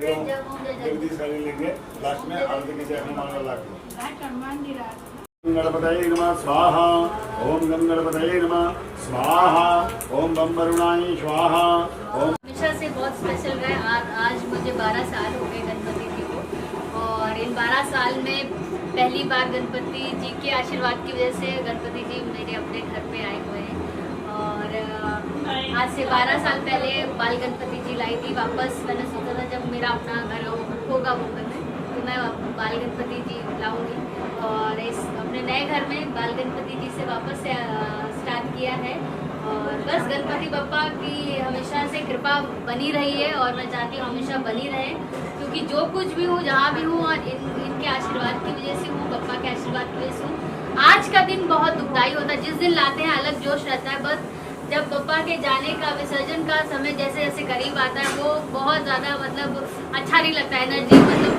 जगदीश लेंगे लास्ट में आरती की जय हनुमान लाख गणपतये नमः स्वाहा ओम गं गणपतये नमः स्वाहा ओम बम वरुणाय स्वाहा ओम। हमेशा से बहुत स्पेशल रहा है। आज मुझे 12 साल हो गए गणपति जी को, और इन 12 साल में पहली बार गणपति जी के आशीर्वाद की वजह से गणपति जी मेरे अपने घर पे आए हुए हैं। और आज से 12 साल पहले बाल गणपति जी लाई थी वापस। मैंने सोचा था जब मेरा अपना घर होगा वो घर में तो मैं बाल गणपति जी लाऊंगी, और इस अपने नए घर में बाल गणपति जी से वापस स्टार्ट किया है। और बस गणपति बप्पा की हमेशा से कृपा बनी रही है, और मैं चाहती हूँ हमेशा बनी रहे, क्योंकि जो कुछ भी हूँ जहाँ भी हूँ और इनके आशीर्वाद की वजह से हूँ, बप्पा के आशीर्वाद की वजह से हूँ। आज का दिन बहुत दुखदाई होता है, जिस दिन लाते हैं अलग जोश रहता है, बस जब बप्पा के जाने का विसर्जन का समय जैसे जैसे करीब आता है वो बहुत ज़्यादा मतलब अच्छा नहीं लगता है, एनर्जी मतलब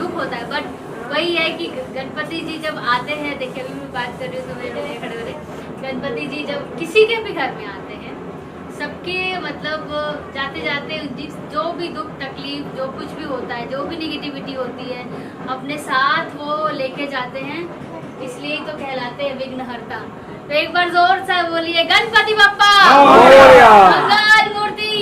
दुख होता है। बट वही है कि गणपति जी जब आते हैं, देखिए अभी मैं बात कर रही हूँ तो मेरे खड़े हो रहे, गणपति जी जब किसी के भी घर में आते हैं सबके मतलब जाते जाते जो भी दुख तकलीफ जो कुछ भी होता है, जो भी निगेटिविटी होती है अपने साथ वो लेके जाते हैं, इसलिए तो कहलाते हैं विघ्नहर्ता। तो एक बार जोर से बोलिए गणपति बप्पा मंगल मूर्ति।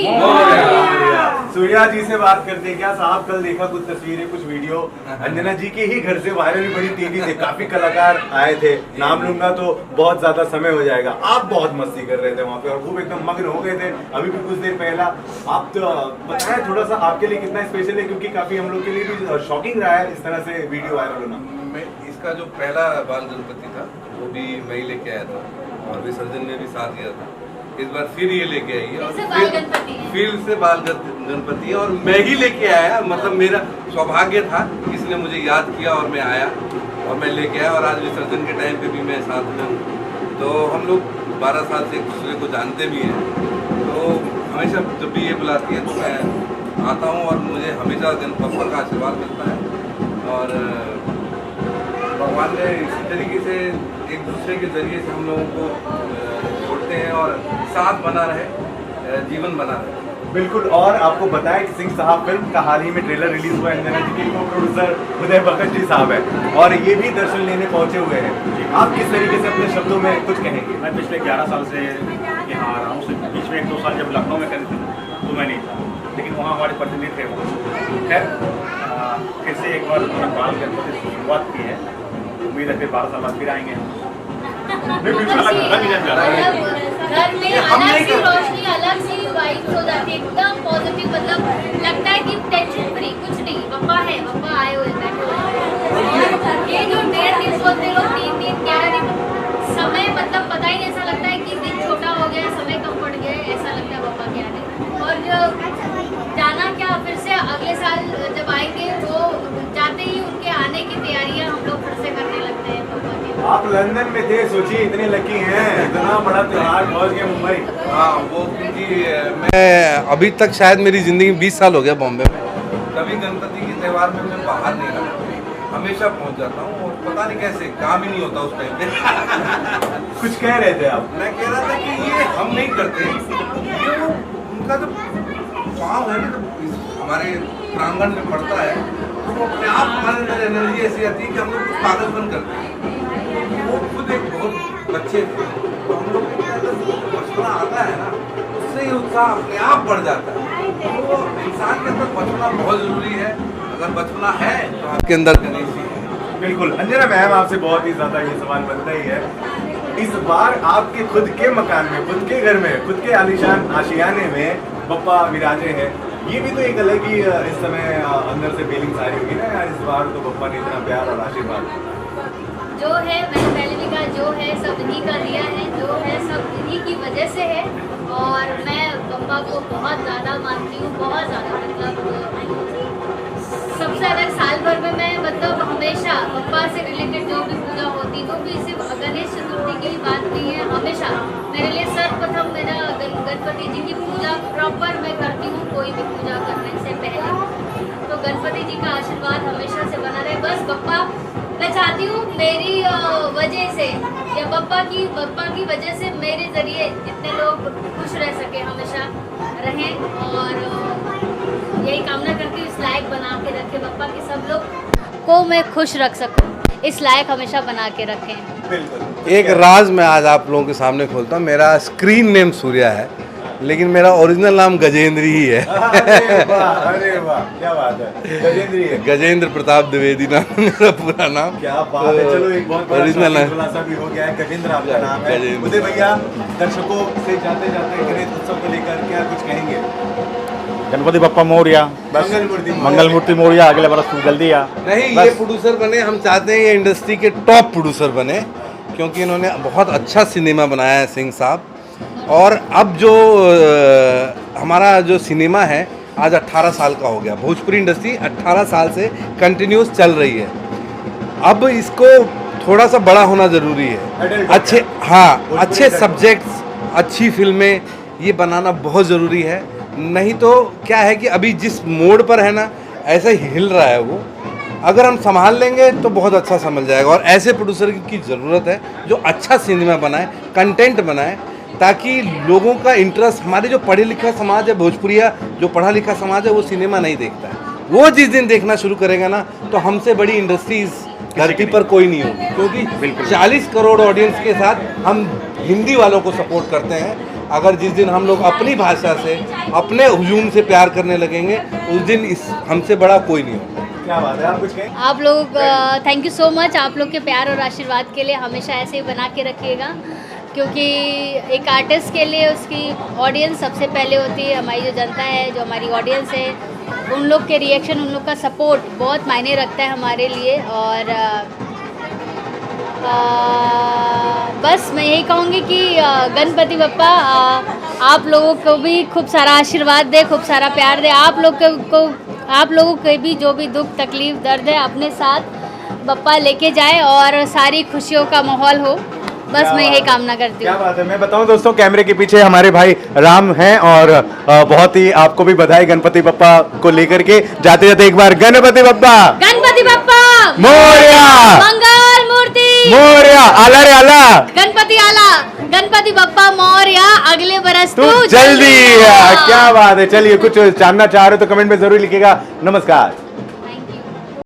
सूर्या जी से बात करते हैं। क्या साहब कल देखा कुछ तस्वीरें कुछ वीडियो अंजना जी के ही घर से वायरल बड़ी तेजी से काफी कलाकार आए थे, नाम लूंगा तो बहुत ज्यादा समय हो जाएगा। आप बहुत मस्ती कर रहे थे वहाँ पे और खूब एकदम मग्न हो गए थे अभी भी कुछ देर पहला। आप तो बताएं थोड़ा सा आपके लिए कितना स्पेशल है, क्योंकि काफी हम लोग के लिए भी शॉकिंग रहा है इस तरह से वीडियो वायरल होना। इसका जो पहला बाल गणपति था वो भी मैं ही लेके आया था और विसर्जन में भी साथ दिया था। इस बार फिर ये लेके आई है और फिर से बाल गणपति है और मैं ही लेके आया। मतलब मेरा सौभाग्य था, इसने मुझे याद किया और मैं आया और मैं लेके आया, और आज विसर्जन के टाइम पे भी मैं साथ में हूँ। तो हम लोग 12 साल से एक दूसरे को जानते भी हैं, तो हमेशा जब भी ये बुलाती है तो मैं आता हूँ और मुझे हमेशा गणपति का आशीर्वाद मिलता है। और भगवान ने इसी तरीके से एक दूसरे के जरिए से हम लोगों को जोड़ते हैं और साथ बना रहे, जीवन बना रहे। बिल्कुल। और आपको बताया कि सिंह साहब फिल्म का हाल ही में ट्रेलर रिलीज हुआ है। अंजना जी के को प्रोड्यूसर उदय भगत जी साहब है और ये भी दर्शन लेने पहुंचे हुए हैं। आप किस तरीके से अपने शब्दों में कुछ कहेंगे? मैं पिछले 11 साल से यहाँ आ रहा हूँ। बीच में 1-2 साल जब लखनऊ में करी थी तो मैं नहीं था, लेकिन वहाँ हमारे प्रतिनिधि थे। वो खैर फिर से एक बार उन्होंने बाल गणपति से शुरुआत की है, उम्मीद है फिर 12 साल बाद फिर आएंगे। घर में अलग सी रोशनी, अलग सी वाइब्स हो जाती है, एकदम पॉजिटिव। मतलब लगता है कि टेंशन फ्री, कुछ नहीं, बप्पा है, बप्पा आए हुए बैठे हुए। ये जो 1.5 दिन बोलते लोग 3 दिन 11 दिन समय मतलब पता ही नहीं, ऐसा लगता है कि दिन छोटा हो गया, समय कम पड़ गया, ऐसा लगता है बप्पा के आने। और जाना क्या, फिर से अगले साल जब आएंगे तो जाते ही उनके आने की तैयारियां हम लोग फिर से करने लगते हैं। आप लंदन में थे, सोचिए इतने लकी हैं, इतना बड़ा त्योहार पहुंच गया मुंबई। हाँ वो क्योंकि मैं अभी तक शायद मेरी ज़िंदगी 20 साल हो गया बॉम्बे में, कभी गणपति के त्यौहार में मैं बाहर नहीं रहा, हमेशा पहुंच जाता हूँ और पता नहीं कैसे काम ही नहीं होता उस टाइम पे। कुछ कह रहे थे आप? मैं कह रहा था कि ये हम नहीं करते, ये वो उनका जो पाँव है ना हमारे प्रांगण में पड़ता है तो वो अपने आप हमारे अंदर एनर्जी ऐसी आती है कि हम लोग कुछ पागलपन करते हैं। वो खुद एक बहुत बच्चे थे तो हम लोग बचपना आता है ना उससे ही उत्साह अपने आप बढ़ जाता है। तो इंसान के अंदर बचपना बहुत जरूरी है, अगर बचपना है तो आपके अंदर गणेश जी है। बिल्कुल। अंजना मैम आपसे बहुत ही ज्यादा ये सवाल बनता ही है, इस बार आपके खुद के मकान में, खुद के घर में, खुद के आलीशान आशियाने में बप्पा विराजे हैं, ये भी तो एक अलग ही इस समय अंदर से फीलिंग्स आ रही होगी ना यार, इस बार तो बप्पा ने इतना प्यार और आशीर्वाद जो है, मैंने पहले भी कहा, जो है सब इन्हीं का दिया है, जो है सब इन्हीं की वजह से है। और मैं बप्पा को बहुत ज़्यादा मानती हूँ, बहुत ज़्यादा। मतलब सबसे अलग साल भर में मैं मतलब हमेशा बप्पा से रिलेटेड जो भी पूजा होती है, तो भी सिर्फ गणेश चतुर्थी की बात नहीं है, हमेशा मेरे लिए सर्वप्रथम मेरा गणपति जी की पूजा प्रॉपर मैं करती हूँ, कोई भी पूजा करने से पहले। तो गणपति जी का आशीर्वाद हमेशा से बना रहे। बस बप्पा, मैं चाहती हूँ मेरी वजह से या बप्पा की वजह से मेरे जरिए जितने लोग खुश रह सके, हमेशा रहें, और यही कामना करती हूँ, इस लायक के बप्पा के सब लोग को मैं खुश रख सकूं, इस लायक हमेशा बना के रखें। बिल्कुल। एक राज मैं आज आप लोगों के सामने खोलता हूँ। मेरा स्क्रीन नेम सूर्या है, लेकिन मेरा ओरिजिनल नाम गजेंद्र ही है। अरे वाह, क्या बात है, गजेंद्र ही है। गजेंद्र प्रताप द्विवेदी नाम है मेरा पूरा नाम। क्या बात है, चलो एक बहुत बड़ा ओरिजिनल है। खुलासा भी हो गया है, गजेंद्र आपका नाम है। गजेंद्र। उदय भैया, दर्शकों से जाते जाते गणेश उत्सव को लेकर क्या कुछ कहेंगे? गणपति बप्पा मोरया, बस मंगल मूर्ति मोरया, अगले बरस तू जल्दी आ। नहीं, ये प्रोड्यूसर बने, हम चाहते हैं ये इंडस्ट्री के टॉप प्रोड्यूसर बने, क्योंकि इन्होंने बहुत अच्छा सिनेमा बनाया है सिंह साहब। और अब जो हमारा जो सिनेमा है आज 18 साल का हो गया। भोजपुरी इंडस्ट्री 18 साल से कंटिन्यूस चल रही है। अब इसको थोड़ा सा बड़ा होना ज़रूरी है। अच्छे सब्जेक्ट्स, अच्छी फिल्में ये बनाना बहुत ज़रूरी है। नहीं तो क्या है कि अभी जिस मोड़ पर है ना, ऐसा ही हिल रहा है वो। अगर हम संभाल लेंगे तो बहुत अच्छा समझ जाएगा। और ऐसे प्रोड्यूसर की ज़रूरत है जो अच्छा सिनेमा बनाए, कंटेंट बनाए, ताकि लोगों का इंटरेस्ट, हमारे जो पढ़े लिखा समाज है, भोजपुरिया जो पढ़ा लिखा समाज है, वो सिनेमा नहीं देखता है। वो जिस दिन देखना शुरू करेगा ना, तो हमसे बड़ी इंडस्ट्रीज धरती पर कोई नहीं होगी। क्योंकि 40 करोड़ ऑडियंस के साथ हम हिंदी वालों को सपोर्ट करते हैं। अगर जिस दिन हम लोग अपनी भाषा से, अपने हुजूम से प्यार करने लगेंगे, उस दिन इस हमसे बड़ा कोई नहीं होगा। क्या बात है, आप कुछ कहें? आप लोग थैंक यू सो मच। आप लोग के प्यार और आशीर्वाद के लिए हमेशा ऐसे ही बना के रखिएगा, क्योंकि एक आर्टिस्ट के लिए उसकी ऑडियंस सबसे पहले होती है। हमारी जो जनता है, जो हमारी ऑडियंस है, उन लोग के रिएक्शन, उन लोग का सपोर्ट बहुत मायने रखता है हमारे लिए। और बस मैं यही कहूँगी कि गणपति बप्पा आप लोगों को भी खूब सारा आशीर्वाद दे, खूब सारा प्यार दे। आप लोगों के भी जो भी दुख तकलीफ दर्द है, अपने साथ बप्पा लेके जाए और सारी खुशियों का माहौल हो। बस मैं यही कामना करती हूँ। क्या बात है। मैं बताऊं दोस्तों, कैमरे के पीछे हमारे भाई राम हैं और बहुत ही आपको भी बधाई गणपति बप्पा को लेकर के। जाते जाते एक बार गणपति बप्पा मोरया, मंगल मूर्ति मोरया, आला रे आला, गणपति आला, गणपति बप्पा मोरया, अगले बरस तू जल्दी। क्या बात है। चलिए, कुछ जानना चाह रहे हो तो कमेंट में जरूर लिखिएगा। नमस्कार।